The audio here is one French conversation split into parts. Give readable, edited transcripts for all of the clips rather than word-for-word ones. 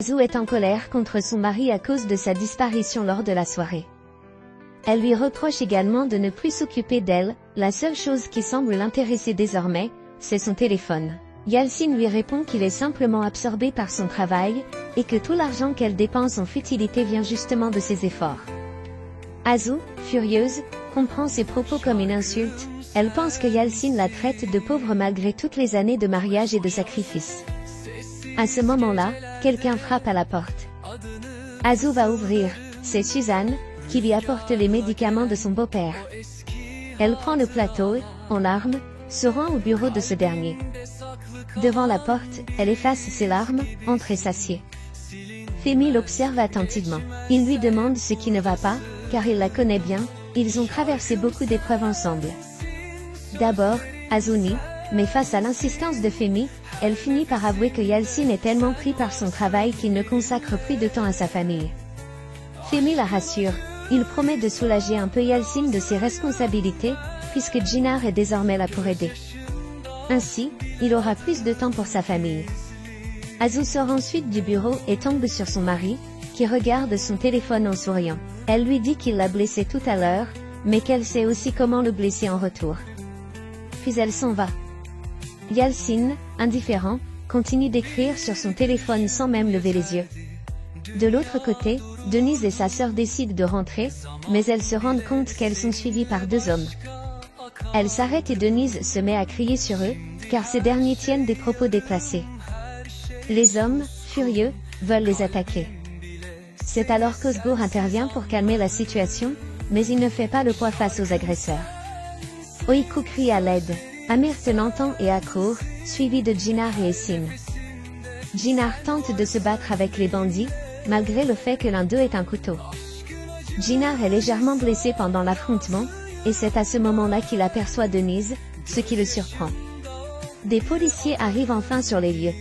Azou est en colère contre son mari à cause de sa disparition lors de la soirée. Elle lui reproche également de ne plus s'occuper d'elle, la seule chose qui semble l'intéresser désormais, c'est son téléphone. Yalcin lui répond qu'il est simplement absorbé par son travail, et que tout l'argent qu'elle dépense en futilité vient justement de ses efforts. Azou, furieuse, comprend ses propos comme une insulte, elle pense que Yalcin la traite de pauvre malgré toutes les années de mariage et de sacrifice. À ce moment-là, quelqu'un frappe à la porte. Azou va ouvrir, c'est Suzanne, qui lui apporte les médicaments de son beau-père. Elle prend le plateau et, en larmes, se rend au bureau de ce dernier. Devant la porte, elle efface ses larmes, entre et s'assied. Femi l'observe attentivement. Il lui demande ce qui ne va pas, car il la connaît bien, ils ont traversé beaucoup d'épreuves ensemble. D'abord, Azou nie, mais face à l'insistance de Femi, elle finit par avouer que Yalcin est tellement pris par son travail qu'il ne consacre plus de temps à sa famille. Femi la rassure, il promet de soulager un peu Yalcin de ses responsabilités, puisque Jinar est désormais là pour aider. Ainsi, il aura plus de temps pour sa famille. Azou sort ensuite du bureau et tombe sur son mari, qui regarde son téléphone en souriant. Elle lui dit qu'il l'a blessé tout à l'heure, mais qu'elle sait aussi comment le blesser en retour. Puis elle s'en va. Yalcin, indifférent, continue d'écrire sur son téléphone sans même lever les yeux. De l'autre côté, Denise et sa sœur décident de rentrer, mais elles se rendent compte qu'elles sont suivies par deux hommes. Elles s'arrêtent et Denise se met à crier sur eux, car ces derniers tiennent des propos déplacés. Les hommes, furieux, veulent les attaquer. C'est alors qu'Osgour intervient pour calmer la situation, mais il ne fait pas le poids face aux agresseurs. Oiku crie à l'aide. Amirth l'entend et accourt, suivi de Jinar et Essin. Jinar tente de se battre avec les bandits, malgré le fait que l'un d'eux ait un couteau. Jinar est légèrement blessé pendant l'affrontement, et c'est à ce moment-là qu'il aperçoit Denise, ce qui le surprend. Des policiers arrivent enfin sur les lieux.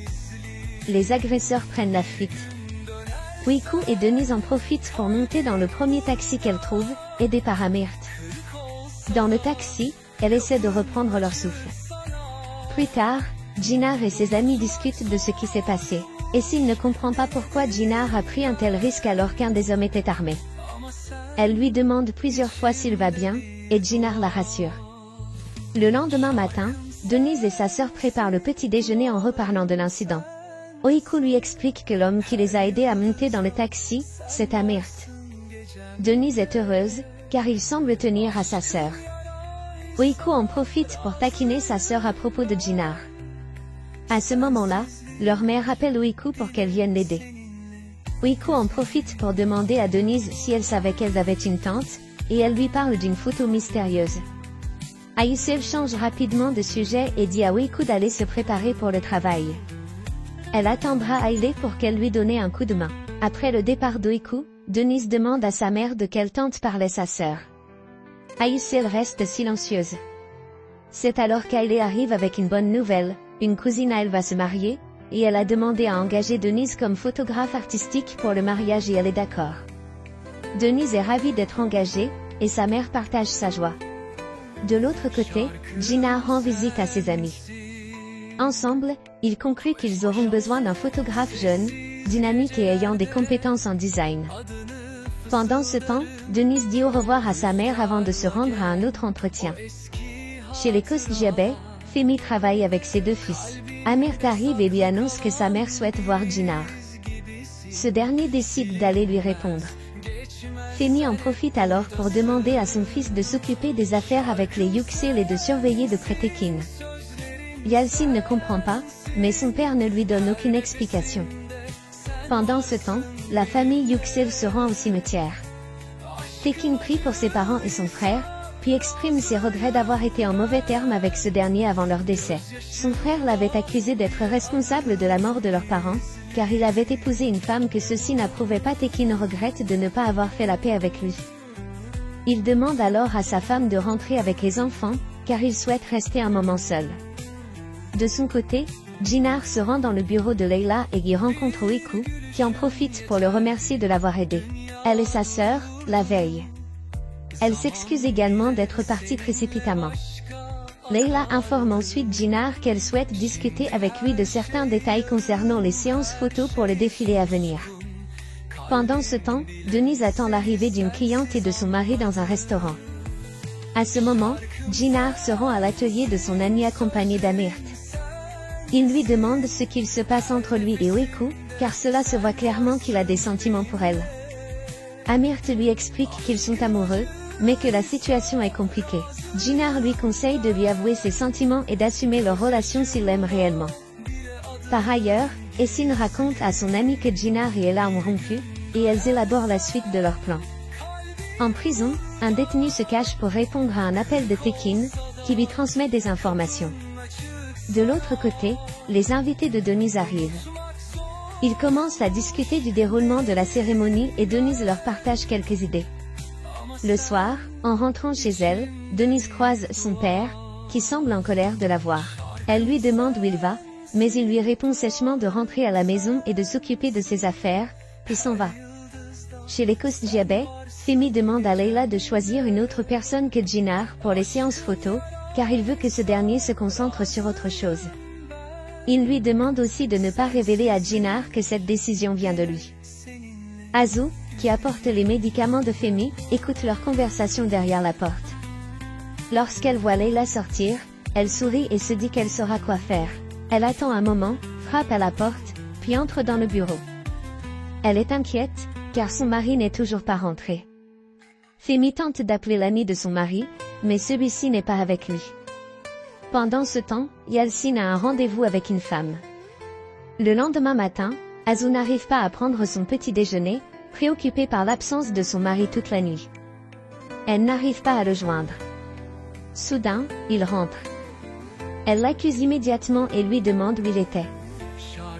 Les agresseurs prennent la fuite. Oiku et Denise en profitent pour monter dans le premier taxi qu'elles trouvent, aidées par Amirth. Dans le taxi, elle essaie de reprendre leur souffle. Plus tard, Jinar et ses amis discutent de ce qui s'est passé. Essin ne comprend pas pourquoi Jinar a pris un tel risque alors qu'un des hommes était armé. Elle lui demande plusieurs fois s'il va bien, et Jinar la rassure. Le lendemain matin, Denise et sa sœur préparent le petit déjeuner en reparlant de l'incident. Oiku lui explique que l'homme qui les a aidés à monter dans le taxi, c'est Amirth. Denise est heureuse, car il semble tenir à sa sœur. Oiku en profite pour taquiner sa sœur à propos de Jinar. À ce moment-là, leur mère appelle Oiku pour qu'elle vienne l'aider. Oiku en profite pour demander à Denise si elle savait qu'elles avaient une tante, et elle lui parle d'une photo mystérieuse. Ayusel change rapidement de sujet et dit à Oiku d'aller se préparer pour le travail. Elle attendra Hailey pour qu'elle lui donne un coup de main. Après le départ d'Oiku, Denise demande à sa mère de quelle tante parlait sa sœur. Ayusel reste silencieuse. C'est alors qu'Hailey arrive avec une bonne nouvelle, une cousine à elle va se marier, et elle a demandé à engager Denise comme photographe artistique pour le mariage et elle est d'accord. Denise est ravie d'être engagée, et sa mère partage sa joie. De l'autre côté, Jinar rend visite à ses amis. Ensemble, ils concluent qu'ils auront besoin d'un photographe jeune, dynamique et ayant des compétences en design. Pendant ce temps, Denise dit au revoir à sa mère avant de se rendre à un autre entretien. Chez les Kosdjiabeh, Femi travaille avec ses deux fils. Amirth arrive et lui annonce que sa mère souhaite voir Jinar. Ce dernier décide d'aller lui répondre. Femi en profite alors pour demander à son fils de s'occuper des affaires avec les Yuxil et de surveiller de près Tekin. Yalcin ne comprend pas, mais son père ne lui donne aucune explication. Pendant ce temps, la famille Yuxil se rend au cimetière. Tekin prie pour ses parents et son frère, puis exprime ses regrets d'avoir été en mauvais termes avec ce dernier avant leur décès. Son frère l'avait accusé d'être responsable de la mort de leurs parents, car il avait épousé une femme que ceux-ci n'approuvaient pas. Tekin regrette de ne pas avoir fait la paix avec lui. Il demande alors à sa femme de rentrer avec les enfants, car il souhaite rester un moment seul. De son côté, Jinar se rend dans le bureau de Leila et y rencontre Oiku, qui en profite pour le remercier de l'avoir aidé. Elle et sa sœur, la veille. Elle s'excuse également d'être partie précipitamment. Leila informe ensuite Jinar qu'elle souhaite discuter avec lui de certains détails concernant les séances photos pour le défilé à venir. Pendant ce temps, Denise attend l'arrivée d'une cliente et de son mari dans un restaurant. À ce moment, Jinar se rend à l'atelier de son ami accompagné d'Amirt. Il lui demande ce qu'il se passe entre lui et Wiku, car cela se voit clairement qu'il a des sentiments pour elle. Amirt lui explique qu'ils sont amoureux, mais que la situation est compliquée. Jinar lui conseille de lui avouer ses sentiments et d'assumer leur relation s'il l'aime réellement. Par ailleurs, Essine raconte à son ami que Jinar et Ella ont rompu, et elles élaborent la suite de leur plan. En prison, un détenu se cache pour répondre à un appel de Tekin, qui lui transmet des informations. De l'autre côté, les invités de Denise arrivent. Ils commencent à discuter du déroulement de la cérémonie et Denise leur partage quelques idées. Le soir, en rentrant chez elle, Denise croise son père, qui semble en colère de la voir. Elle lui demande où il va, mais il lui répond sèchement de rentrer à la maison et de s'occuper de ses affaires, puis s'en va. Chez les Kosdjiabeh, Femi demande à Leila de choisir une autre personne que Jinar pour les séances photos, car il veut que ce dernier se concentre sur autre chose. Il lui demande aussi de ne pas révéler à Jinar que cette décision vient de lui. Azu, qui apporte les médicaments de Femi, écoute leur conversation derrière la porte. Lorsqu'elle voit Leila sortir, elle sourit et se dit qu'elle saura quoi faire. Elle attend un moment, frappe à la porte, puis entre dans le bureau. Elle est inquiète, car son mari n'est toujours pas rentré. Femi tente d'appeler l'ami de son mari, mais celui-ci n'est pas avec lui. Pendant ce temps, Yalcin a un rendez-vous avec une femme. Le lendemain matin, Azu n'arrive pas à prendre son petit déjeuner, préoccupée par l'absence de son mari toute la nuit. Elle n'arrive pas à le joindre. Soudain, il rentre. Elle l'accuse immédiatement et lui demande où il était.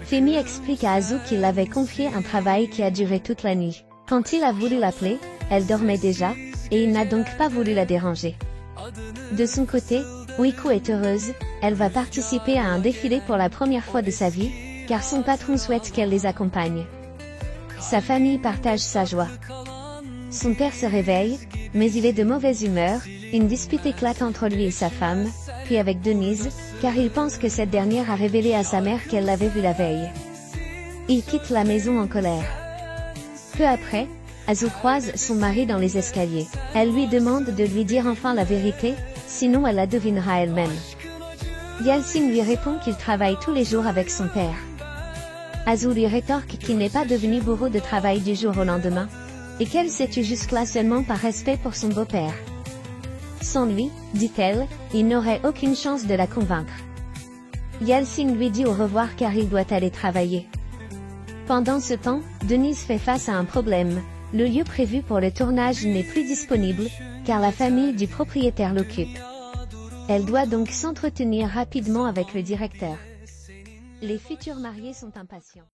Femi explique à Azu qu'il avait confié un travail qui a duré toute la nuit. Quand il a voulu l'appeler, elle dormait déjà, et il n'a donc pas voulu la déranger. De son côté, Wiku est heureuse, elle va participer à un défilé pour la première fois de sa vie, car son patron souhaite qu'elle les accompagne. Sa famille partage sa joie. Son père se réveille, mais il est de mauvaise humeur, une dispute éclate entre lui et sa femme, puis avec Denise, car il pense que cette dernière a révélé à sa mère qu'elle l'avait vue la veille. Il quitte la maison en colère. Peu après, Azu croise son mari dans les escaliers. Elle lui demande de lui dire enfin la vérité, sinon elle la devinera elle-même. Yalcin lui répond qu'il travaille tous les jours avec son père. Azu lui rétorque qu'il n'est pas devenu bourreau de travail du jour au lendemain, et qu'elle s'est tue jusque-là seulement par respect pour son beau-père. Sans lui, dit-elle, il n'aurait aucune chance de la convaincre. Yalcin lui dit au revoir car il doit aller travailler. Pendant ce temps, Denise fait face à un problème. Le lieu prévu pour le tournage n'est plus disponible, car la famille du propriétaire l'occupe. Elle doit donc s'entretenir rapidement avec le directeur. Les futurs mariés sont impatients.